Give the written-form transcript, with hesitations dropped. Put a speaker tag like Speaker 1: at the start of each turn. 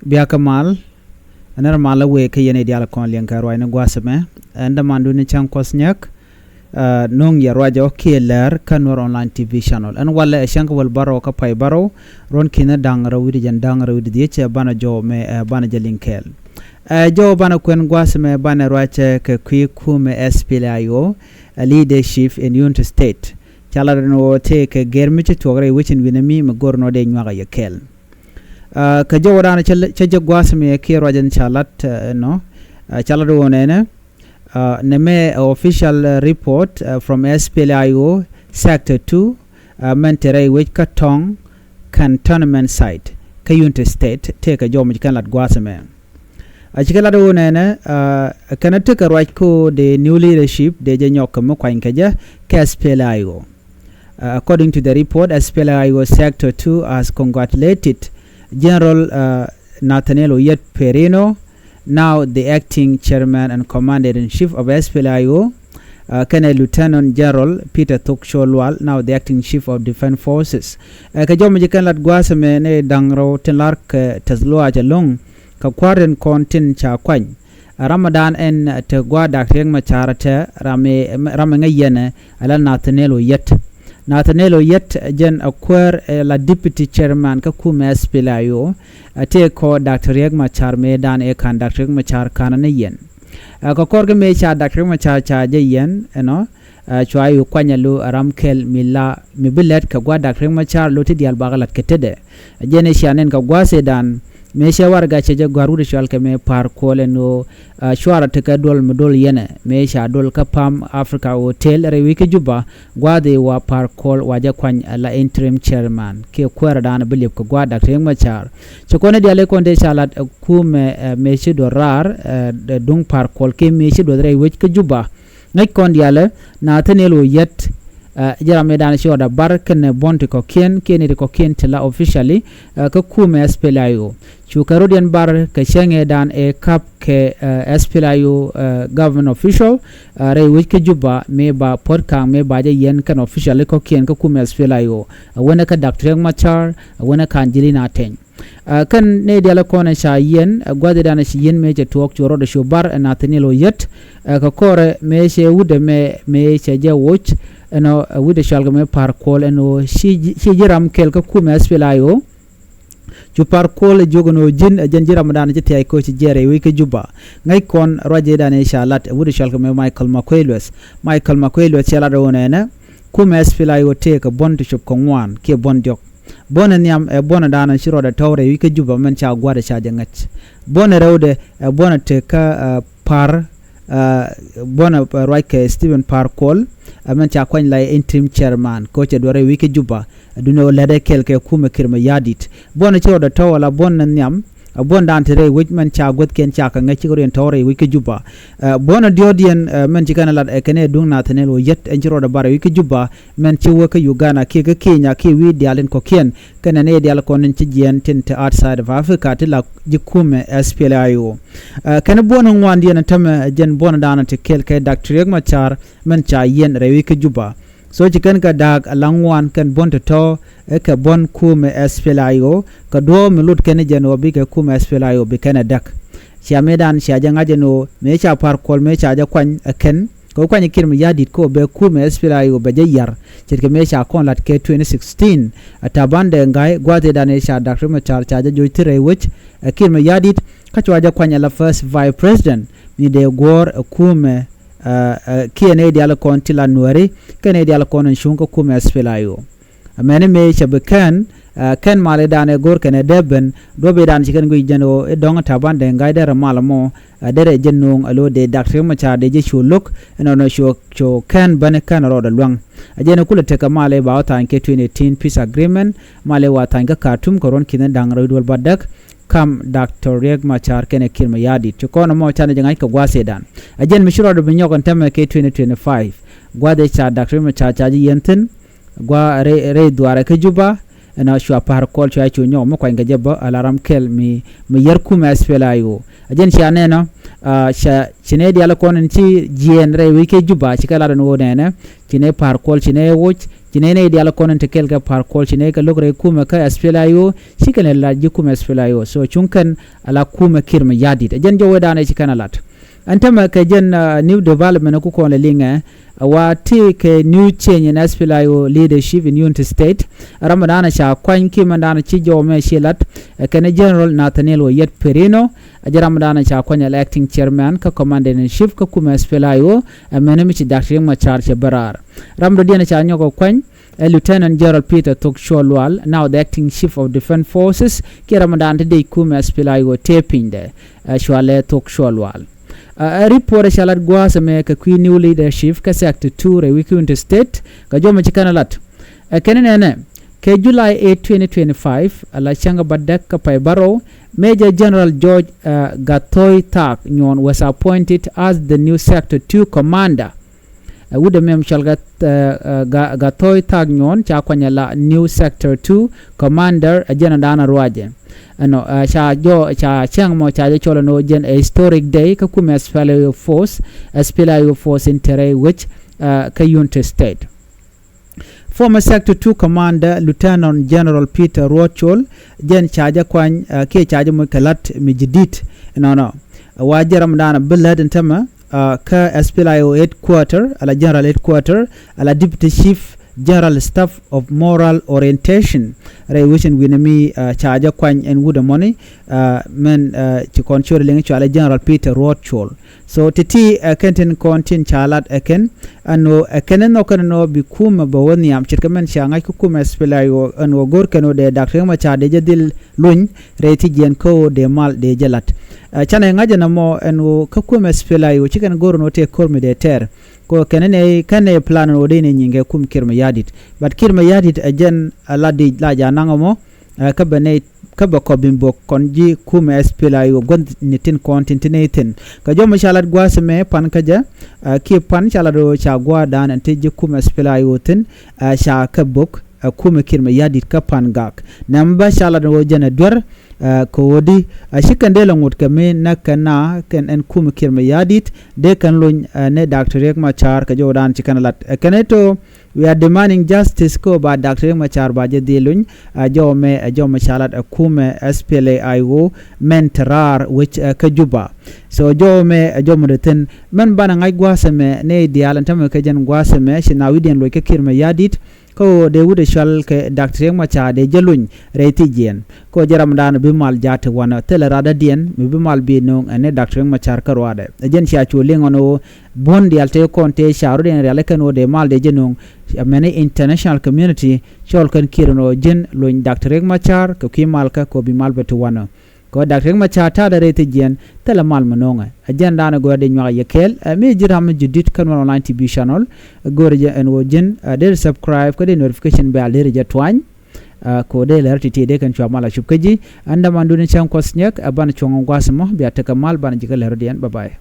Speaker 1: biakamal anar mala we ke yene diala kon lian ka roina gwasame anda mandu ni chan kosnyak nong ya rajo keler kanor online tv channel an wala shank wal baro ka pai baro ron kina dangra widi jan dangra widi diche bana jo me bana jalinkel jo bana kwen gwasame bana rache ke kuumɛ SPLA IO leadership in United State chala no take germiche togre wichin winami magorno de nyaga yakel ka jo wadana chaje gwasame ke rajan chalat no chalado onene neme official report from SPLA IO sector 2 mentere which katong cantonment site ka United State take a job kan lat gwasame achikala do nene kana take a right ko the new leadership de jenyok mo kwa inkaja ka SPLA IO according to the report SPLA IO sector 2 has congratulated General Nathaniel Yet Perino, now the acting chairman and commander-in-chief of SPLA IO, Lieutenant General Peter Tuksholwal, now the acting chief of defense forces. Kajom jikan lat gwasame ne dangro tenlark tazloa jalong ka kwaren kontin cha kwany. Ramadan en te gwa dakreng macharate rame ngayene ala Nathaniel Yet. Nathaniel Yet jen acquire la deputy chairman ka kuumɛ SPLA IO te ko Dr. Riek Machar me dan e kan Dr. Riek Machar kanane yen ka korge me cha Dr. Riek Machar cha je yen no chwa yu kwanyalu ramkel mila mibilet ka gwa Dr. Riek Machar loti dial bagalat ketede jene shanen ka gwa sedan me shawar ga cheje gwaru de shal ke me par kole no shwara te ka dol modol yene me sha dol ka pam Africa Hotel rewi ke juba gwade wa par kol waja kwany la interim chairman ke kwara dan bilip ko gwa Dr. Riek Machar chokone diale konde shalat kuumɛ me shi do rar dung par kol ke me shi do rewi ke juba ngai kon diale Nathaniel Yet jara medan shoda barken bonti ko ken ko ken tela officially ka kuumɛ SPLA IO chukarodian bar ka shenge dan e kap ke SPLA IO government official re which ke juba me ba podcast me ba je yen kan officially ko ken ka kuumɛ SPLA IO wona ka Dr. Riek Machar wona ka Angelina Ten kan ne diala kona sha yen gwade dana shi yen me je tok choro de shobar Nathaniel Yet ka kore me she wude me she je watch eno wude shalga me par kol eno shi jiram kel ka kuumɛ SPLA IO ju par kol jogono jin jiram dan je tay ko ci jere wi ke juba ngai kon roje dan inshallah wude shalga me Michael Makwelwes chala do nena kuumɛ SPLA IO te ka bonto shop ko ngwan ke bondiok bona niam bona dana shiro da tawre wi ke juba men cha gwada cha jangat bona rewde bona te ka par bona right Stephen Parkol men cha kwany la interim chairman ko che dore wi ke juba duno lede kelke kuumɛ kirma yadit bona shiro da tawala bona niam bon dan tere which man cha god ken cha ka ngachi goren tawre wi ke juba bona diodien men jikana lat ekene dung Nathaniel Yet enjiro da bare wi ke juba men chi wo ke Uganda ke Kenya ke wi dialen ko ken kana ne dial ko nin chi jien tinte outside of Africa tila jikuumɛ SPLA IO kana bona ngwan dien tam jen bona dan te kel ke Dr. Riek Machar men cha yen re wi ke juba so chikan ka dag alangwan kan bon to ka bon kuumɛ SPLA IO ka do milut ken jeno bi ka kuumɛ SPLA IO bi kana dak sia medan sia janga jeno me cha par kol me cha ja kwan ken ko kwany kirm yadit ko be kuumɛ SPLA IO be yar chirke me cha kon lat ke 2016 atabande ngai gwate dane cha Dr. Machar cha ja joitire wich kirm yadit ka chwa ja kwany la first vice president mi de gor kuumɛ kiene diala kon tila nuari kene diala kon shunko kuumɛ SPLA IO amene me chabekan ken male dane gor kene deben do be dan chiken go jeno e donga tabande ngai dere malamo dere jennung alo de Dr. Riek Machar de je shuluk no show ken bane kan roda luang ajene kula teka male ba ta ke 2018 peace agreement male wa ta Khartoum koron kinen dangra dol badak kam Dr. Riek Machar kene kirma yadi to kono mo chane jangai ka gwase dan ajen mishiro do binyogon teme ke 2025 gwade cha Dr. Riek Machar chaji yenten gwa re duara ke juba na shwa par kol chwa chu nyo mo kwa ngajeba alaram kel mi yer kuumɛ SPLA IO ajen shane no chine diala konen chi jien re wi ke juba chikala no nene chine par kol chine woch chinene diala konen te kelga par kol chine ka logre kuumɛ ka SPLA IO shikane la ji kuumɛ SPLA IO so chunkan ala kuumɛ kirma yadit jen jo wedane chikana lat antama ka jen new development ku ko le linga wa take new change in SPLA IO leadership in Unity State ramadana sha kwan ki mandana chi jo me shilat kana general Nathaniel Yet Perino ramadana sha kwan acting chairman ka commander in chief ka kuumɛ SPLA IO menemi chi Dr. Machar che barar ramdo diana sha nyoko kwan Lieutenant General Peter Toksholwal, now the acting chief of defense forces, ki ramadan de kuumɛ SPLA IO taping de shwale Toksholwal. A report shalat gwas me ka new leadership ka sector 2 re Unity State ka joma chikana lat kenene ke July 8 2025 ala changa badak ka pay baro Major General George Gatoy Tak Nyon was appointed as the new sector 2 commander wuda mem shalgat Gatoy Tak Nyon cha kwanyala new sector 2 commander ajana dana ruaje no cha chang mo cha cholo no gen a historic day ka kuumɛ SPLA IO force in Tere which ka Unity State. Former Sector 2 Commander Lieutenant General Peter Rochol gen chaja kwan ke chaja mo kalat mijidit no wajaram dana bilad ntama ka SPLA IO headquarter ala general headquarter ala deputy chief General Staff of Moral Orientation Revision Winami charger kwan and wood money men to control link to General Peter Rothschild so titi kentin kontin chalat eken ano ekenen no kano bi kuumɛ bawoni am chirkamen shanga ku kuumɛ SPLA IO ano gor kano de Dr. Machar de jadil luny reti gen ko de mal de jalat chana ngajana mo ano ku kuumɛ SPLA IO chikan gor no te kormi de ter ko kanene plan no de nyinge kum kirma yadit but kirma yadit ajen aladi la jananga mo ka bane ka ba ko bimbo konji kuumɛ SPLA IO gond nitin kontinten ka jom shalat gwasme pan kaja ki pan shalado cha gwa dan antije kuumɛ SPLA IO tin sha ka bok kuumɛ kirma yadit ka pan gak namba shalado jana dwar ko wodi shikande langut kame nakana ken en kuumɛ kirma yadit de kan lon ne Dr. Riek Machar ka jodan chikanalat kaneto we are demanding justice ko ba Dr. Riek Machar ba je dilun jome shalat kuumɛ SPLA IO mentrar which ka juba so jome ten men bana ngai gwasame ne dialan tam ka jan gwasame shina widien lo ka kirma yadit ko de wude shal ke Dr. Riek Machar de jelun reti jen ko jaram dan bi mal jate wana telerada dien mi bi mal bi no ene Dr. Riek Machar karwade jen sha chuli ngono bondi alte konte sharu den rele kano de mal de jenung many international community chol kan kirno jen loin Dr. Riek Machar ko ki mal ka ko bi mal betu wana ko Dr. Riek Machar ta da reti jen tele mal manonga ajen dana go de nyaa yekel mi jiram judit kan online TV channel go je en wo jen de subscribe ko de notification bell de je twany ko de lerti de kan chwa mala shubkaji anda mandu ne chan kosnyak aban chongo gwasmo biya ta kamal ban jikal herdian bye bye